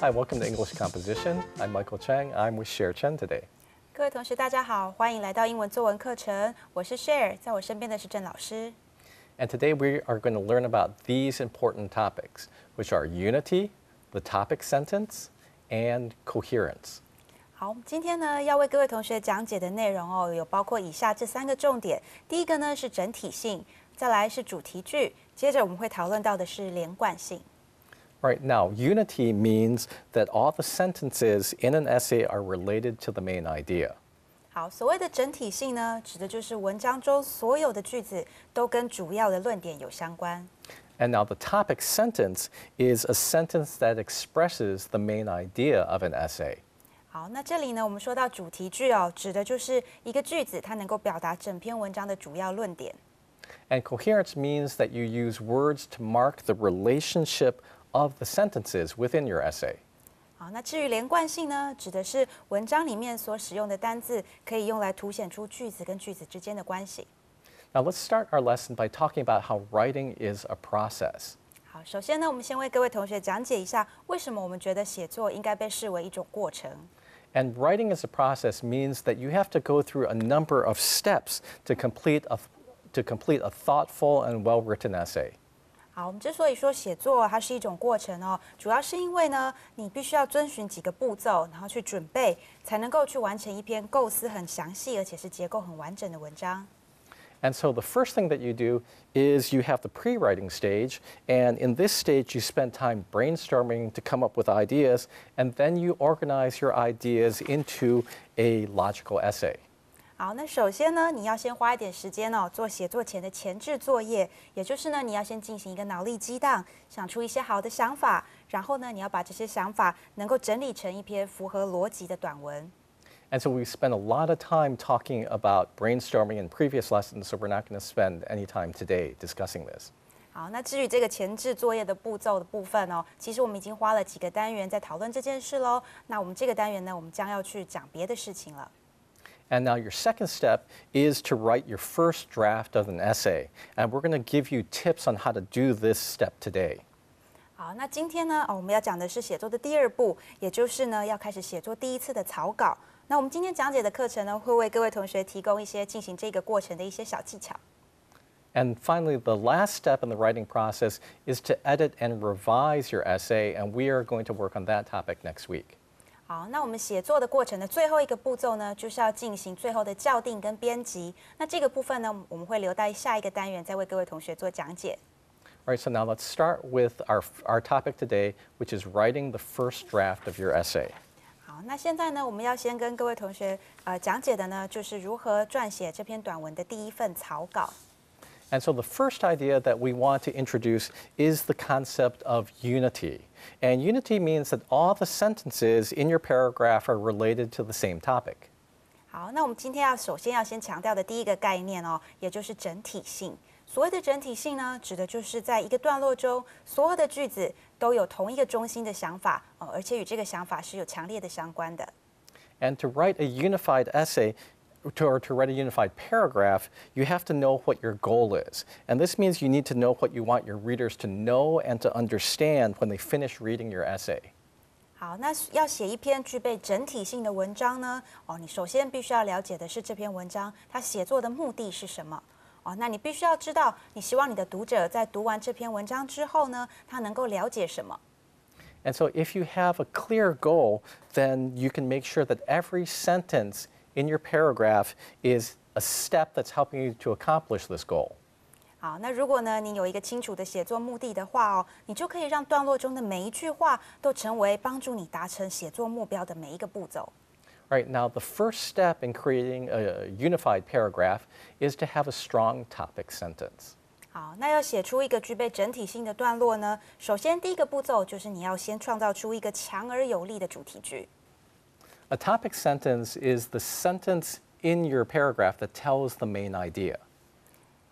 Hi, welcome to English Composition. I'm Michael Chang. I'm with Cher Chen today. 各位同学，大家好，欢迎来到英文作文课程。我是 Cher， 在我身边的是郑老师。And today we are going to learn about these important topics, which are unity, the topic sentence, and coherence. 好，今天呢要为各位同学讲解的内容有包括以下这3个重点。第一个呢是整体性，再来是主题句，接着我们会讨论到的是连贯性。Right now, unity means that all the sentences in an essay are related to the main idea. 好，所谓的整体性呢，指的就是文章中所有的句子都跟主要的论点有相关。And now the topic sentence is a sentence that expresses the main idea of an essay. 好，那这里呢，我们说到主题句指的就是一个句子它能够表达整篇文章的主要论点。And coherence means that you use words to mark the relationship of the sentences within your essay. 好，那至于连贯性呢，指的是文章里面所使用的单字可以用来凸显出句子跟句子之间的关系。Now let's start our lesson by talking about how writing is a process. 好，首先呢，我们先为各位同学讲解一下为什么我们觉得写作应该被视为一种过程。And writing as a process means that you have to go through a number of steps to complete a thoughtful and well-written essay. 好，我们之所以说写作它是一种过程主要是因为呢，你必须要遵循几个步骤，然后去准备，才能够去完成一篇构思很详细而且是结构很完整的文章。And so the first thing that you do is you have the pre-writing stage, and in this stage you spend time brainstorming to come up with ideas, and then you organize your ideas into a logical essay. 好，那首先呢，你要先花一点时间做写作前的前置作业，也就是呢，你要先进行一个脑力激荡，想出一些好的想法，然后呢，你要把这些想法能够整理成一篇符合逻辑的短文。And so we spent a lot of time talking about brainstorming in previous lessons, so we're not going to spend any time today discussing this. 好，那至于这个前置作业的步骤的部分其实我们已经花了几个单元在讨论这件事喽。那我们这个单元呢，我们将要去讲别的事情了。And now your second step is to write your first draft of an essay. And we're going to give you tips on how to do this step today. 好，那今天呢，我们要讲的是写作的第2步，也就是呢，要开始写作第1次的草稿。那我们今天讲解的课程呢，会为各位同学提供一些进行这个过程的一些小技巧。And finally, the last step in the writing process is to edit and revise your essay. And we are going to work on that topic next week. 好，那我们写作的过程的最后一个步骤呢，就是要进行最后的校订跟编辑。那这个部分呢，我们会留待下一个单元再为各位同学做讲解。All right, so now let's start with our topic today, which is writing the first draft of your essay. 好，那现在呢，我们要先跟各位同学讲解的呢，就是如何撰写这篇短文的第1份草稿。And so the first idea that we want to introduce is the concept of unity. And unity means that all the sentences in your paragraph are related to the same topic. 好，那我们今天首先要先强调的第一个概念也就是整体性。所谓的整体性呢，指的就是在一个段落中，所有的句子都有同一个中心的想法而且与这个想法是有强烈的相关的。And to write a unified essay, or to write a unified paragraph, you have to know what your goal is. And this means you need to know what you want your readers to know and to understand when they finish reading your essay. 好，那要写一篇具备整体性的文章呢，你首先必须要了解的是这篇文章它写作的目的是什么。那你必须要知道，你希望你的读者在读完这篇文章之后呢，他能够了解什么。And so if you have a clear goal, then you can make sure that every sentence in your paragraph is a step that's helping you to accomplish this goal. 好，那如果呢，你有一个清楚的写作目的的话你就可以让段落中的每一句话都成为帮助你达成写作目标的每一个步骤。Right, now the first step in creating a unified paragraph is to have a strong topic sentence. 好，那要写出一个具备整体性的段落呢，首先第一个步骤就是你要先创造出一个强而有力的主题句。A topic sentence is the sentence in your paragraph that tells the main idea.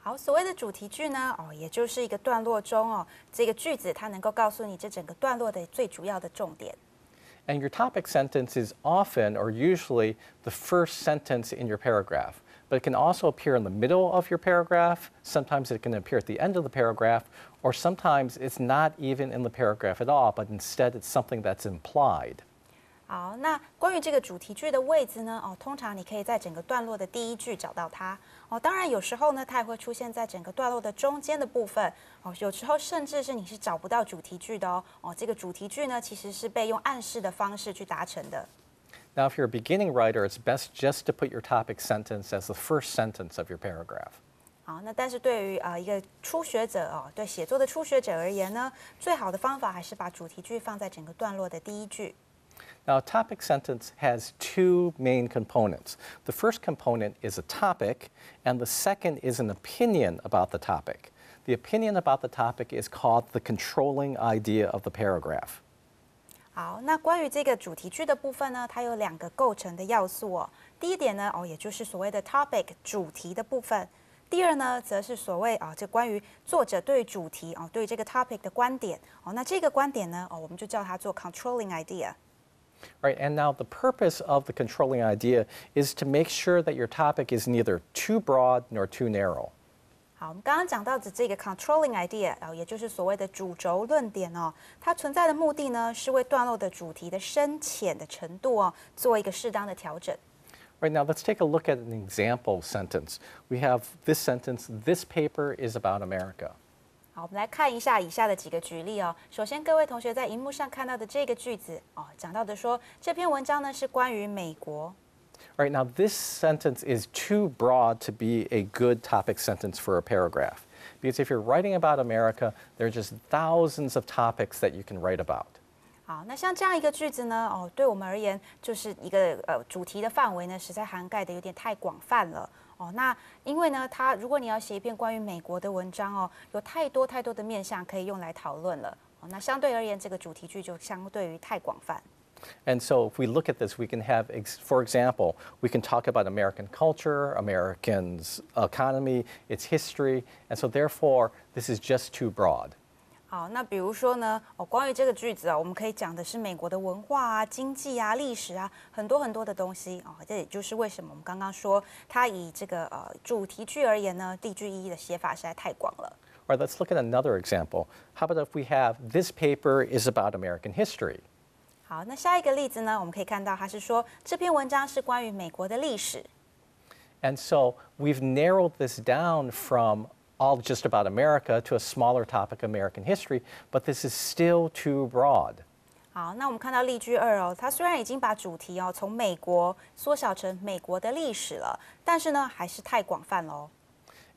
好，所谓的主题句呢，也就是一个段落中这个句子它能够告诉你这整个段落的最主要的重点。And your topic sentence is often or usually the first sentence in your paragraph. But it can also appear in the middle of your paragraph. Sometimes it can appear at the end of the paragraph, or sometimes it's not even in the paragraph at all, but instead it's something that's implied. 好，那关于这个主题句的位置呢，通常你可以在整个段落的第一句找到它。当然有时候呢，它也会出现在整个段落的中间的部分。有时候甚至是你是找不到主题句的哦。这个主题句呢，其实是被用暗示的方式去达成的。Now, if you're a beginning writer, it's best just to put your topic sentence as the first sentence of your paragraph. 好，那但是对于一个初学者对写作的初学者而言呢，最好的方法还是把主题句放在整个段落的第一句。Now, a topic sentence has two main components. The first component is a topic, and the second is an opinion about the topic. The opinion about the topic is called the controlling idea of the paragraph. 好，那关于这个主题句的部分呢，它有两个构成的要素哦。第一点呢，也就是所谓的 topic 主题的部分。第二呢，则是所谓这关于作者对主题对这个 topic 的观点那这个观点呢我们就叫它做 controlling idea。Right, and now the purpose of the controlling idea is to make sure that your topic is neither too broad nor too narrow. 好，我们刚刚讲到的这个 controlling idea 也就是所谓的主轴论点它存在的目的呢，是为段落的主题的深浅的程度做一个适当的调整。Right, now let's take a look at an example sentence. We have this sentence, this paper is about America. 好，我们来看一下以下的几个举例首先，各位同学在荧幕上看到的这个句子讲到的说，这篇文章呢是关于美国。Right, now this sentence is too broad to be a good topic sentence for a paragraph. Because if you're writing about America, there are just thousands of topics that you can write about. 好，那像这样一个句子呢，对我们而言，就是一个主题的范围呢，实在涵盖的有点太广泛了。那因为呢，如果你要写一篇关于美国的文章有太多的面向可以用来讨论了。那相对而言，这个主题句就相对于太广泛。And so if we look at this, we can have, for example, we can talk about American culture, Americans' economy, its history, and so therefore this is just too broad. 好，那比如说呢，关于这个句子我们可以讲的是美国的文化经济历史很多的东西这也就是为什么我们刚刚说它以这个主题句而言呢，例句一的写法实在太广了。All right, let's look at another example. How about if we have this paper is about American history? 好，那下一个例子呢，我们可以看到它是说这篇文章是关于美国的历史。And so we've narrowed this down from all just about America to a smaller topic, American history, but this is still too broad. 好，那我们看到例句二它虽然已经把主题从美国缩小成美国的历史了，但是呢还是太广泛了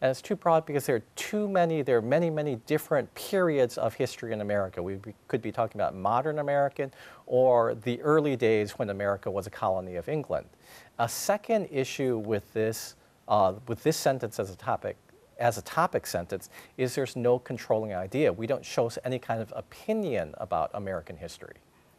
And it's too broad because there are many different periods of history in America. We could be talking about modern American or the early days when America was a colony of England. A second issue with this sentence as a topic sentence is there's no controlling idea. We don't show any kind of opinion about American history.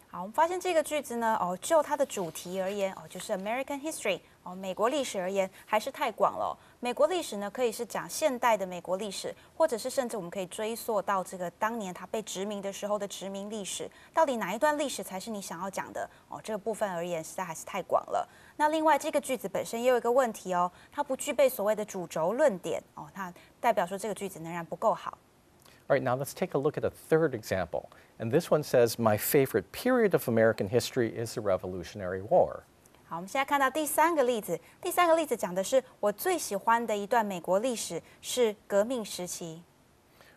好，我们发现这个句子呢，就它的主题而言，就是 American history，美国历史而言，还是太广了。美国历史呢，可以是讲现代的美国历史，或者是甚至我们可以追溯到这个当年它被殖民的时候的殖民历史。到底哪一段历史才是你想要讲的？这个部分而言，实在还是太广了。那另外，这个句子本身也有一个问题它不具备所谓的主轴论点它代表说这个句子仍然不够好。All right, now let's take a look at a third example. And this one says, my favorite period of American history is the Revolutionary War. 好，我们现在看到第三个例子。第三个例子讲的是我最喜欢的一段美国历史是革命时期。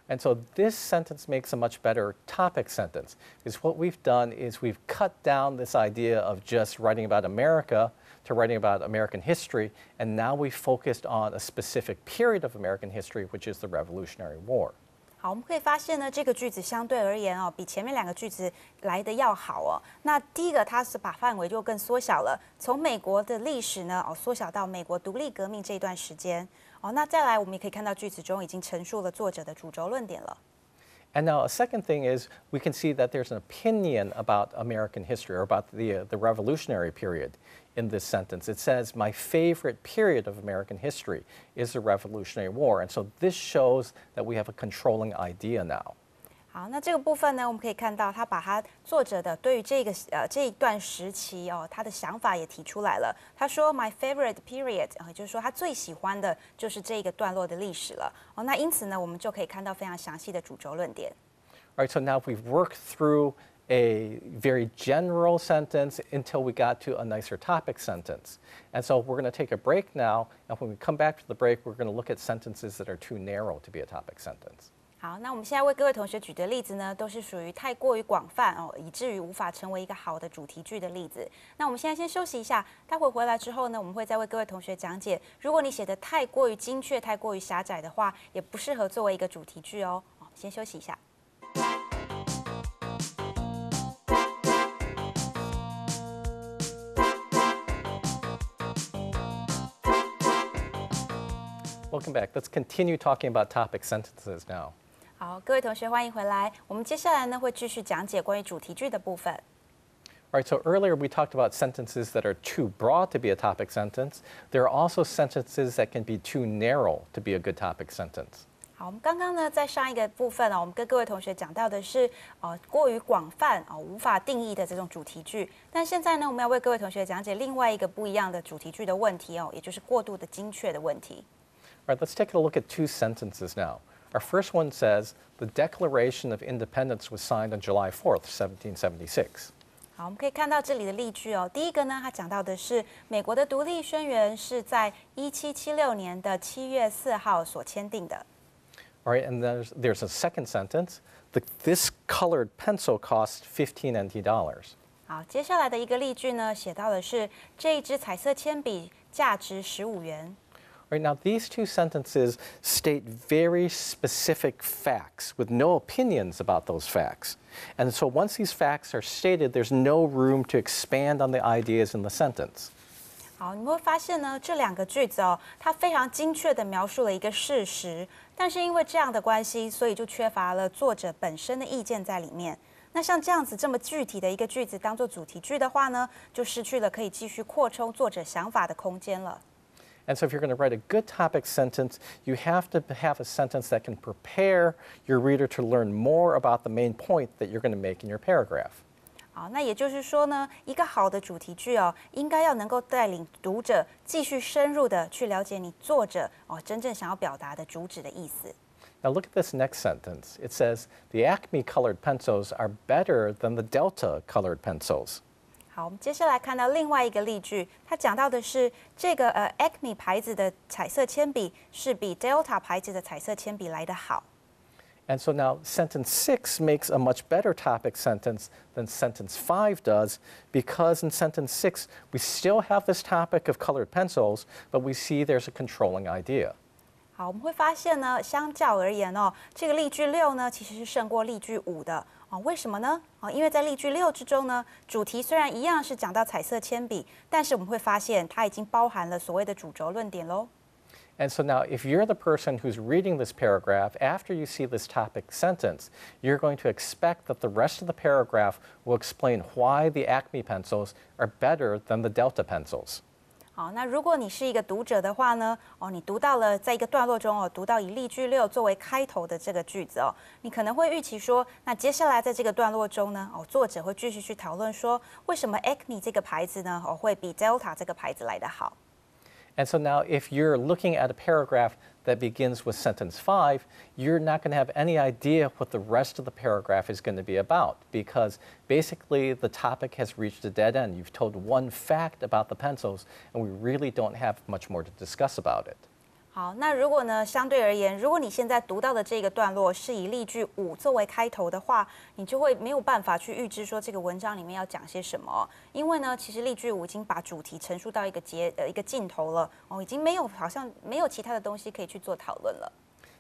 And so this sentence makes a much better topic sentence. Because what we've done is we've cut down this idea of just writing about America to writing about American history, and now we've focused on a specific period of American history, which is the Revolutionary War. 好，我们可以发现呢，这个句子相对而言比前面两个句子来的要好那第一个，它是把范围就更缩小了，从美国的历史呢缩小到美国独立革命这一段时间那再来，我们也可以看到句子中已经陈述了作者的主轴论点了。And now a second thing is we can see that there's an opinion about American history or about the revolutionary period in this sentence. It says, my favorite period of American history is the Revolutionary War. And so this shows that we have a controlling idea now. 好，那这个部分呢，我们可以看到他把他作者的对于这一段时期他的想法也提出来了。他说 my favorite period，也就是说他最喜欢的就是这个段落的历史了。那因此呢，我们就可以看到非常详细的主轴论点。All right, so now we've worked through a very general sentence until we got to a nicer topic sentence. And so we're going to take a break now, and when we come back to the break, we're going to look at sentences that are too narrow to be a topic sentence. 好，那我们现在为各位同学举的例子呢，都是属于太过于广泛以至于无法成为一个好的主题句的例子。那我们现在先休息一下，待会回来之后呢，我们会再为各位同学讲解，如果你写的太过于精确、太过于狭窄的话，也不适合作为一个主题句哦。先休息一下。Welcome back. Let's continue talking about topic sentences now. 好，各位同学欢迎回来。我们接下来呢会继续讲解关于主题句的部分。All right, so earlier we talked about sentences that are too broad to be a topic sentence. There are also sentences that can be too narrow to be a good topic sentence. 好，我们刚刚呢在上一个部分我们跟各位同学讲到的是过于广泛无法定义的这种主题句。但现在呢，我们要为各位同学讲解另外一个不一样的主题句的问题也就是过度的精确的问题。All right, let's take a look at two sentences now. Our first one says, the Declaration of Independence was signed on July 4th, 1776. 好，我们可以看到这里的例句第一个呢，它讲到的是美国的独立宣言是在1776年的7月4号所签订的。All right, and there's a second sentence. This colored pencil cost $15 NT. 好，接下来的一个例句呢，写到的是这一支彩色铅笔价值15元。Right, now, these two sentences state very specific facts with no opinions about those facts. And so once these facts are stated, there's no room to expand on the ideas in the sentence. 好，你们会发现呢，这两个句子它非常精确地描述了一个事实，但是因为这样的关系，所以就缺乏了作者本身的意见在里面。那像这样子这么具体的一个句子当做主题句的话呢，就失去了可以继续扩充作者想法的空间了。And so if you're going to write a good topic sentence, you have to have a sentence that can prepare your reader to learn more about the main point that you're going to make in your paragraph. 好，那也就是说呢，一个好的主题句应该要能够带领读者继续深入的去了解你作者真正想要表达的主旨的意思。Now look at this next sentence. It says, the Acme colored pencils are better than the Delta colored pencils. 好，我们接下来看到另外一个例句，它讲到的是这个Acme 牌子的彩色铅笔是比 Delta 牌子的彩色铅笔来得好。And so now sentence 6 makes a much better topic sentence than sentence 5 does, because in sentence 6 we still have this topic of colored pencils, but we see there's a controlling idea. 好，我们会发现呢，相较而言这个例句6呢其实是胜过例句5的。为什么呢？因为在例句6之中呢，主题虽然一样是讲到彩色铅笔，但是我们会发现它已经包含了所谓的主轴论点喽。And so now, if you're the person who's reading this paragraph, after you see this topic sentence, you're going to expect that the rest of the paragraph will explain why the Acme pencils are better than the Delta pencils. 好，那如果你是一个读者的话呢，你读到了在一个段落中读到以例句6作为开头的这个句子你可能会预期说，那接下来在这个段落中呢，作者会继续去讨论说，为什么 Acme 这个牌子呢，会比 Delta 这个牌子来得好。And so now, if you're looking at a paragraph that begins with sentence 5, you're not going to have any idea what the rest of the paragraph is going to be about, because basically the topic has reached a dead end. You've told one fact about the pencils, and we really don't have much more to discuss about it. 好，那如果呢，相对而言，如果你现在读到的这个段落是以例句5作为开头的话，你就会没有办法去预知说这个文章里面要讲些什么，因为呢，其实例句5已经把主题陈述到一个尽头了，已经好像没有其他的东西可以去做讨论了。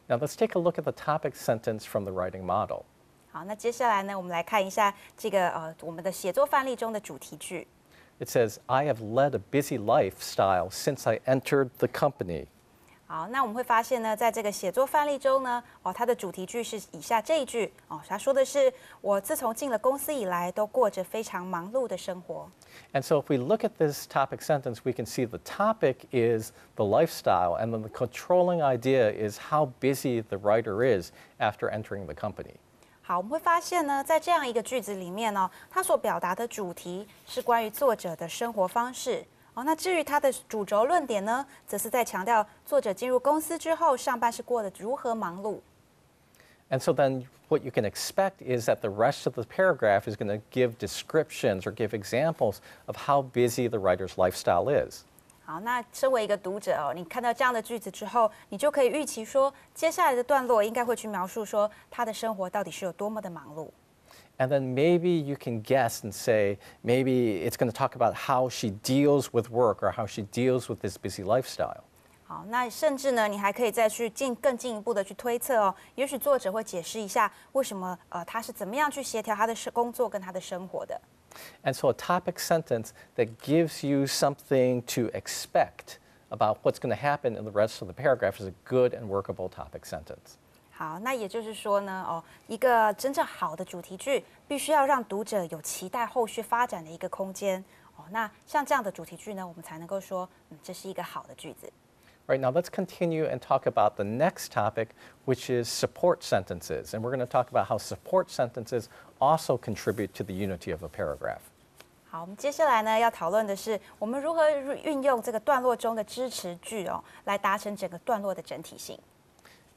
Now let's take a look at the topic sentence from the writing model. 好，那接下来呢，我们来看一下这个我们的写作范例中的主题句。It says, I have led a busy lifestyle since I entered the company. 好，那我们会发现呢，在这个写作范例中呢，它的主题句是以下这一句它说的是我自从进了公司以来，都过着非常忙碌的生活。And so if we look at this topic sentence, we can see the topic is the lifestyle, and then the controlling idea is how busy the writer is after entering the company. 好，我们会发现呢，在这样一个句子里面呢，它所表达的主题是关于作者的生活方式。那至于它的主轴论点呢，则是在强调作者进入公司之后，上班是过得如何忙碌。And so then what you can expect is that the rest of the paragraph is going to give descriptions or give examples of how busy the writer's lifestyle is. 好，那身为一个读者你看到这样的句子之后，你就可以预期说，接下来的段落应该会去描述说他的生活到底是有多么的忙碌。And then maybe you can guess and say, maybe it's going to talk about how she deals with work or how she deals with this busy lifestyle. 好，那甚至呢，你还可以再去更进一步的去推测也许作者会解释一下为什么他是怎么样去协调他的工作跟他的生活的。And so a topic sentence that gives you something to expect about what's going to happen in the rest of the paragraph is a good and workable topic sentence. 好，那也就是说呢，一个真正好的主题句，必须要让读者有期待后续发展的一个空间。那像这样的主题句呢，我们才能够说，这是一个好的句子。Right, now let's continue and talk about the next topic, which is support sentences. And we're going to talk about how support sentences also contribute to the unity of a paragraph. 好，我们接下来呢要讨论的是，我们如何运用这个段落中的支持句来达成整个段落的整体性。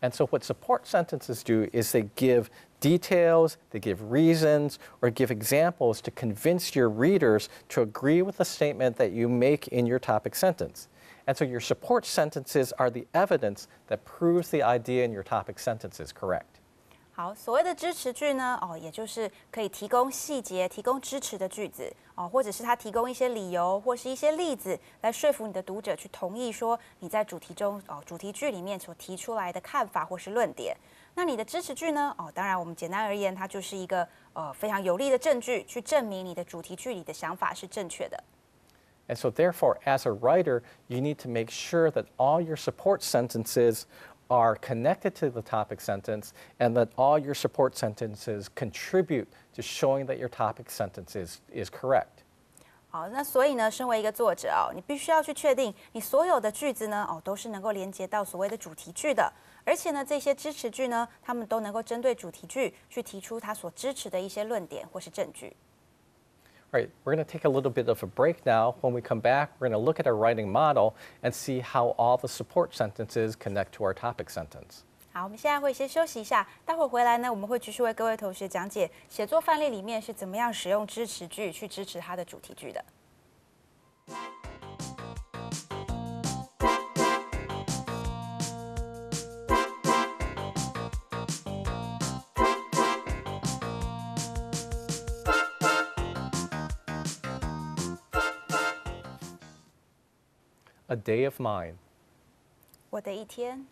And so what support sentences do is they give details, they give reasons, or give examples to convince your readers to agree with the statement that you make in your topic sentence. And so your support sentences are the evidence that proves the idea in your topic sentence is correct. 好，所谓的支持句呢，也就是可以提供细节、提供支持的句子，或者是它提供一些理由或是一些例子来说服你的读者去同意说你在主题句里面所提出来的看法或是论点。那你的支持句呢，当然我们简单而言，它就是一个非常有力的证据，去证明你的主题句里的想法是正确的。And so therefore, as a writer, you need to make sure that all your support sentences are connected to the topic sentence and that all your support sentences contribute to showing that your topic sentence is correct. 好，那所以呢，身为一个作者你必须要去确定你所有的句子呢都是能够连接到所谓的主题句的，而且呢，这些支持句呢，它们都能够针对主题句去提出它所支持的一些论点或是证据。Right, we're going to take a little bit of a break now. When we come back, we're going to look at our writing model and see how all the support sentences connect to our topic sentence. 好，我们现在会先休息一下，待会儿回来呢，我们会继续为各位同学讲解写作范例里面是怎么样使用支持句去支持它的主题句的。A day of mine. 我的一天。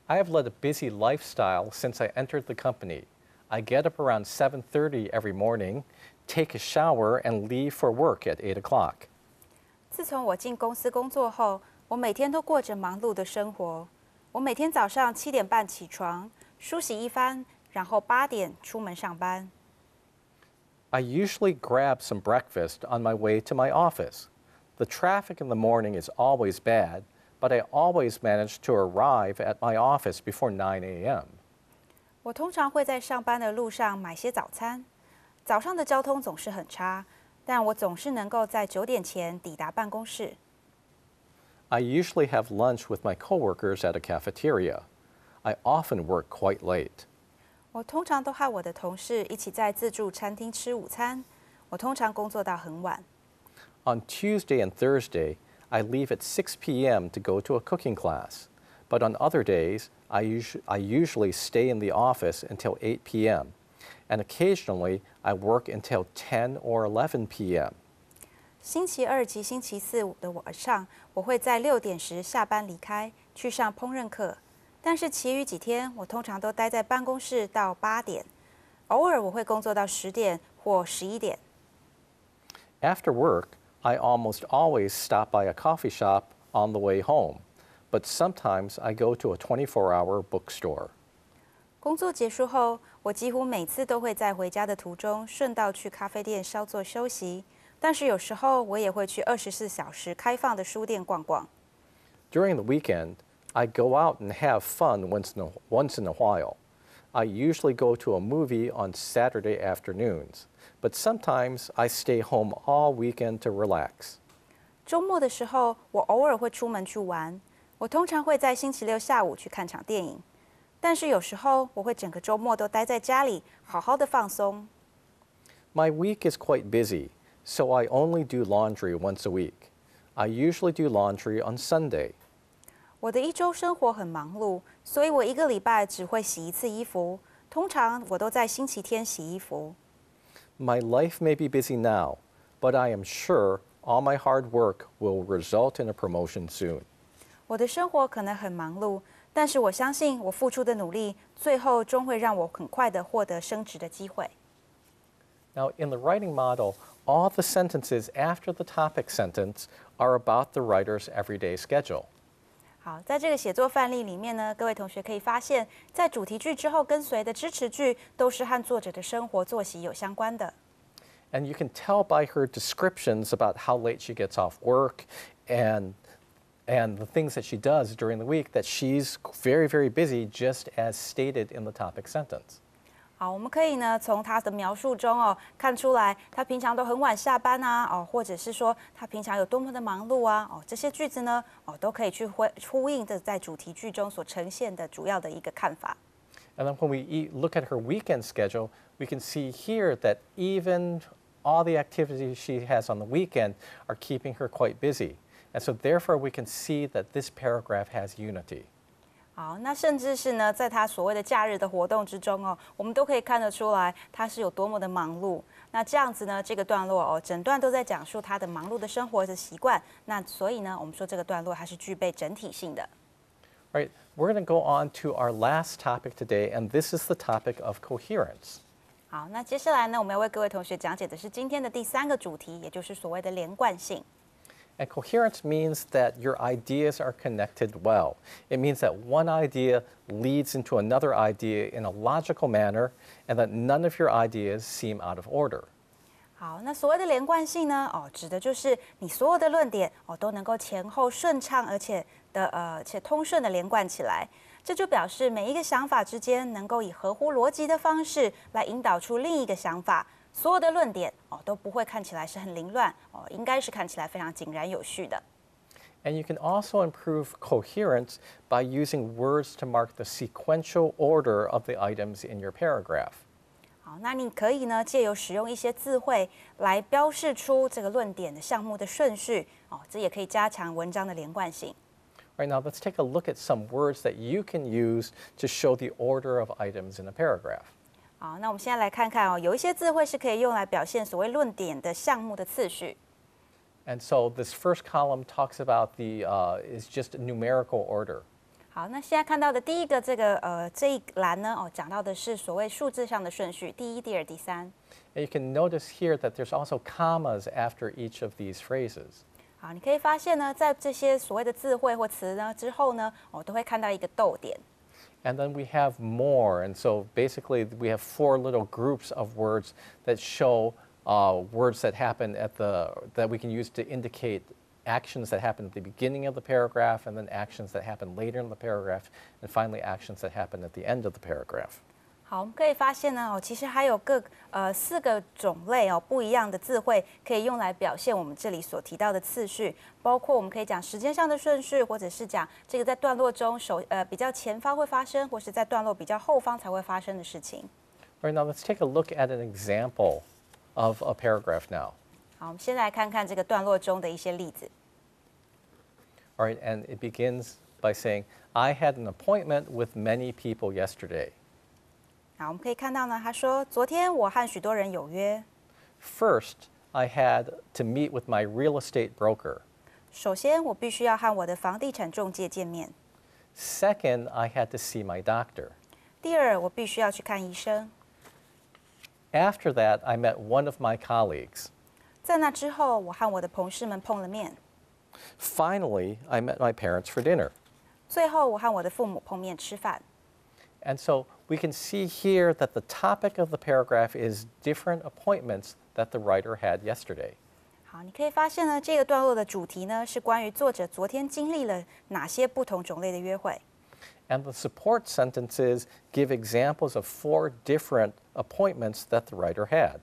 I have led a busy lifestyle since I entered the company. I get up around 7:30 every morning, take a shower, and leave for work at 8 o'clock. 自从我进公司工作后，我每天都过着忙碌的生活。我每天早上7点半起床，梳洗一番，然后8点出门上班。I usually grab some breakfast on my way to my office. The traffic in the morning is always bad, but I always manage to arrive at my office before 9 a.m. 我通常会在上班的路上买些早餐。早上的交通总是很差，但我总是能够在9点前抵达办公室。I usually have lunch with my coworkers at a cafeteria. I often work quite late. 我通常都和我的同事一起在自助餐厅吃午餐。我通常工作到很晚。On Tuesday and Thursday, I leave at 6 p.m. to go to a cooking class. But on other days, I usually stay in the office until 8 p.m. And occasionally, I work until 10 or 11 p.m. 星期二及星期四的晚上，我会在6点时下班离开，去上烹饪课。但是其余几天，我通常都待在办公室到8点。偶尔我会工作到10点或11点。After work, I almost always stop by a coffee shop on the way home. but sometimes I go to a 24-hour bookstore. 工作结束后，我几乎每次都会在回家的途中顺道去咖啡店稍作休息，但是有时候我也会去24小时开放的书店逛逛。During the weekend, I go out and have fun once in a while. I usually go to a movie on Saturday afternoons, but sometimes I stay home all weekend to relax. 周末的时候，我偶尔会出门去玩。我通常会在星期六下午去看场电影，但是有时候我会整个周末都待在家里，好好的放松。My week is quite busy, so I only do laundry once a week. I usually do laundry on Sunday. 我的一周生活很忙碌，所以我一个礼拜只会洗一次衣服。通常我都在星期天洗衣服。My life may be busy now, but I am sure all my hard work will result in a promotion soon. 我的生活可能很忙碌，但是我相信我付出的努力，最后终会让我很快的获得升职的机会。Now, in the writing model, all the sentences after the topic sentence are about the writer's everyday schedule. 好，在这个写作范例里面呢，各位同学可以发现，在主题句之后跟随的支持句都是和作者的生活作息有相关的。And you can tell by her descriptions about how late she gets off work and the things that she does during the week that she's very, very busy, just as stated in the topic sentence. 好，我们可以呢从他的描述中看出来，他平常都很晚下班啊或者是说他平常有多么的忙碌啊这些句子呢都可以去呼应的在主题句中所呈现的主要的一个看法。And then when we look at her weekend schedule, we can see here that even all the activities she has on the weekend are keeping her quite busy. And so therefore we can see that this paragraph has unity. 好，那甚至是呢，在他所谓的假日的活动之中我们都可以看得出来他是有多么的忙碌。那这样子呢，这个段落整段都在讲述他的忙碌的生活的习惯。那所以呢，我们说这个段落它是具备整体性的。Right, we're going to go on to our last topic today, and this is the topic of coherence. 好，那接下来呢，我们要为各位同学讲解的是今天的第3个主题，也就是所谓的连贯性。And coherence means that your ideas are connected well. It means that one idea leads into another idea in a logical manner, and that none of your ideas seem out of order. 好，那所谓的连贯性呢，指的就是你所有的论点都能够前后顺畅，而且通顺的连贯起来。这就表示每一个想法之间能够以合乎逻辑的方式来引导出另一个想法。所有的论点都不会看起来是很凌乱应该是看起来非常井然有序的。And you can also improve coherence by using words to mark the sequential order of the items in your paragraph. 好，那你可以呢借由使用一些字汇来标示出这个论点的项目的顺序这也可以加强文章的连贯性。Right, now let's take a look at some words that you can use to show the order of items in a paragraph. 好，那我们现在来看看有一些字汇是可以用来表现所谓论点的项目的次序。And so this first column talks about is just numerical order. 好，那现在看到的第一个这一栏呢讲到的是所谓数字上的顺序，第一、第二、第三。And you can notice here that there's also commas after each of these phrases. 好，你可以发现呢，在这些所谓的字汇或词呢之后呢都会看到一个逗点。And then we have more, and so basically we have 4 little groups of words that show words that happen that we can use to indicate actions that happen at the beginning of the paragraph, and then actions that happen later in the paragraph, and finally actions that happen at the end of the paragraph. 好，我们可以发现呢其实还有4个种类不一样的字汇可以用来表现我们这里所提到的次序，包括我们可以讲时间上的顺序，或者是讲这个在段落中比较前方会发生，或是在段落比较后方才会发生的事情。All right, now let's take a look at an example of a paragraph now. 好，我们先来看看这个段落中的一些例子。All right, and it begins by saying, I had an appointment with many people yesterday. 好，我们可以看到呢，他说昨天我和许多人有约。First, I had to meet with my real estate broker. 首先，我必须要和我的房地产中介见面。Second, I had to see my doctor. 第二，我必须要去看医生。After that, I met one of my colleagues. 在那之后，我和我的同事们碰了面。Finally, I met my parents for dinner. 最后我和我的父母碰面吃饭。And so we can see here that the topic of the paragraph is different appointments that the writer had yesterday. 好，你可以发现呢，这个段落的主题呢是关于作者昨天经历了哪些不同种类的约会。And the support sentences give examples of 4 different appointments that the writer had.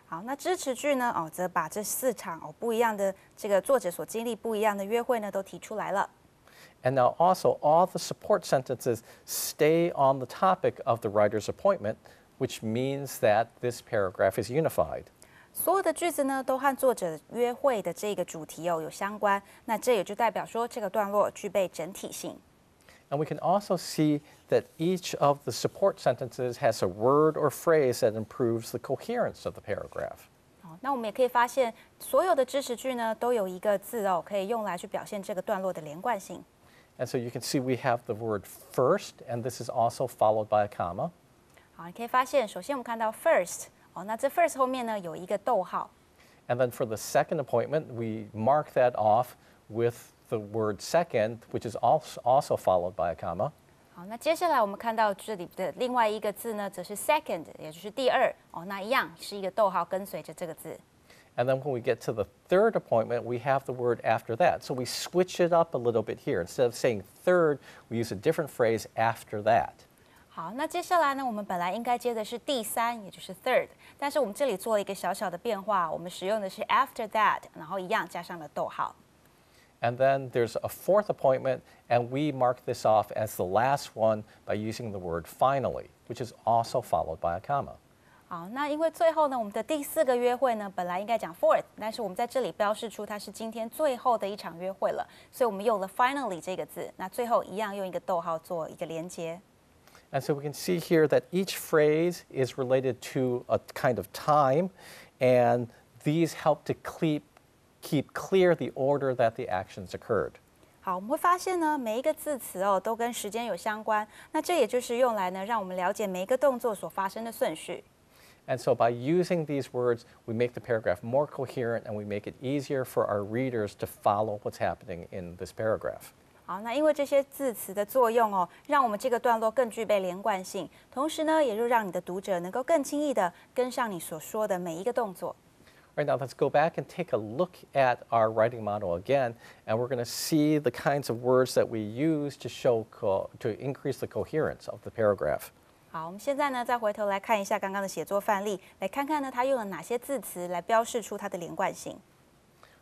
好，那支持句呢，则把这4场不一样的这个作者所经历不一样的约会呢都提出来了。And now also all the support sentences stay on the topic of the writer's appointment, which means that this paragraph is unified. 所有的句子呢都和作者约会的这个主题有相关，那这也就代表说这个段落具备整体性。And we can also see that each of the support sentences has a word or phrase that improves the coherence of the paragraph. 那我们也可以发现，所有的支持句呢都有一个字可以用来去表现这个段落的连贯性。And so you can see we have the word first, and this is also followed by a comma. 好，你可以发现，首先我们看到 first，那这 first 后面呢有一个逗号。And then for the second appointment, we mark that off with the word second, which is also followed by a comma. 好，那接下来我们看到这里的另外一个字呢，则是 second， 也就是第二。那一样是一个逗号跟随着这个字。And then when we get to the third appointment, we have the word after that. So we switch it up a little bit here. Instead of saying third, we use a different phrase after that. 好，那接下来呢，我们本来应该接的是第3，也就是 third， 但是我们这里做了一个小小的变化，我们使用的是 after that， 然后一样加上了逗号。And then there's a fourth appointment, and we mark this off as the last one by using the word finally, which is also followed by a comma. 好，那因为最后呢，我们的第4个约会呢，本来应该讲 fourth， 但是我们在这里标示出它是今天最后的一场约会了，所以我们用了 finally 这个字，那最后一样用一个逗号做一个连接。And so we can see here that each phrase is related to a kind of time, and these help to keep clear the order that the actions occurred. 好，我们会发现呢，每一个字词都跟时间有相关，那这也就是用来呢，让我们了解每一个动作所发生的顺序。And so by using these words, we make the paragraph more coherent and we make it easier for our readers to follow what's happening in this paragraph. 好，那因为这些字词的作用让我们这个段落更具备连贯性，同时呢，也就让你的读者能够更轻易的跟上你所说的每一个动作。All right, now let's go back and take a look at our writing model again, and we're going to see the kinds of words that we use to increase the coherence of the paragraph. 好，我们现在呢再回头来看一下刚刚的写作范例，来看看呢它用了哪些字词来标示出它的连贯性。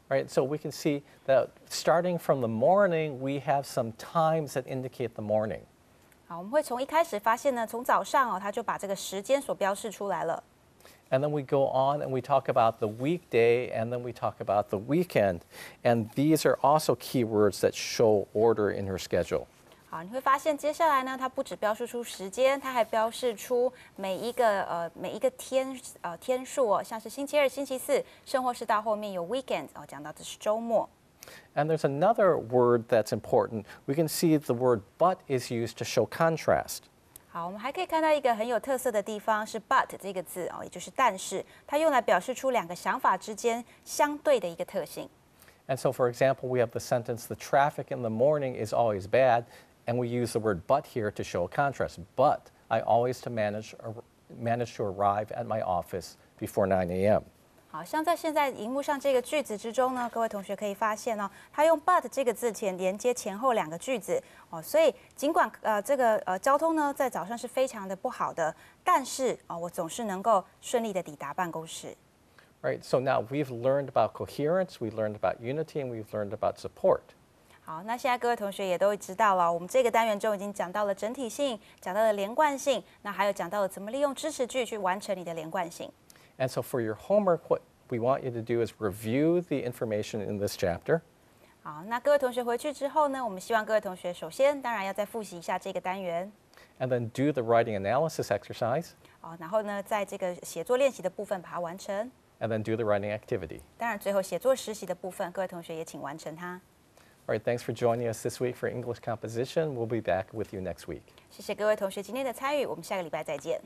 Right, so we can see that starting from the morning, we have some times that indicate the morning. 好，我们会从一开始发现呢，从早上它就把这个时间所标示出来了。And then we go on and we talk about the weekday, and then we talk about the weekend. And these are also keywords that show order in her schedule. 好，你会发现接下来呢，它不只标示出时间，它还标示出每一个天数像是星期二、星期四，甚或是到后面有 weekend 讲到的是周末。And there's another word that's important. We can see the word but is used to show contrast. 好，我们还可以看到一个很有特色的地方是 but 这个字也就是但是，它用来表示出两个想法之间相对的一个特性。And so, for example, we have the sentence, the traffic in the morning is always bad, and we use the word but here to show a contrast. But I always manage to arrive at my office before 9 a.m. 好像在现在荧幕上这个句子之中呢，各位同学可以发现它用 but 这个字连接前后两个句子所以尽管这个交通呢在早上是非常的不好的，但是我总是能够顺利的抵达办公室。Right, so now we've learned about coherence, we've learned about unity, and we've learned about support. 好，那现在各位同学也都知道了，我们这个单元中已经讲到了整体性，讲到了连贯性，那还有讲到了怎么利用支持句去完成你的连贯性。And so for your homework, what we want you to do is review the information in this chapter. 好，那各位同学回去之后呢，我们希望各位同学首先当然要再复习一下这个单元。And then do the writing analysis exercise. 然后呢，在这个写作练习的部分把它完成。And then do the writing activity. 当然，最后写作实习的部分，各位同学也请完成它。All right, thanks for joining us this week for English composition. We'll be back with you next week. 谢谢各位同学今天的参与，我们下个礼拜再见。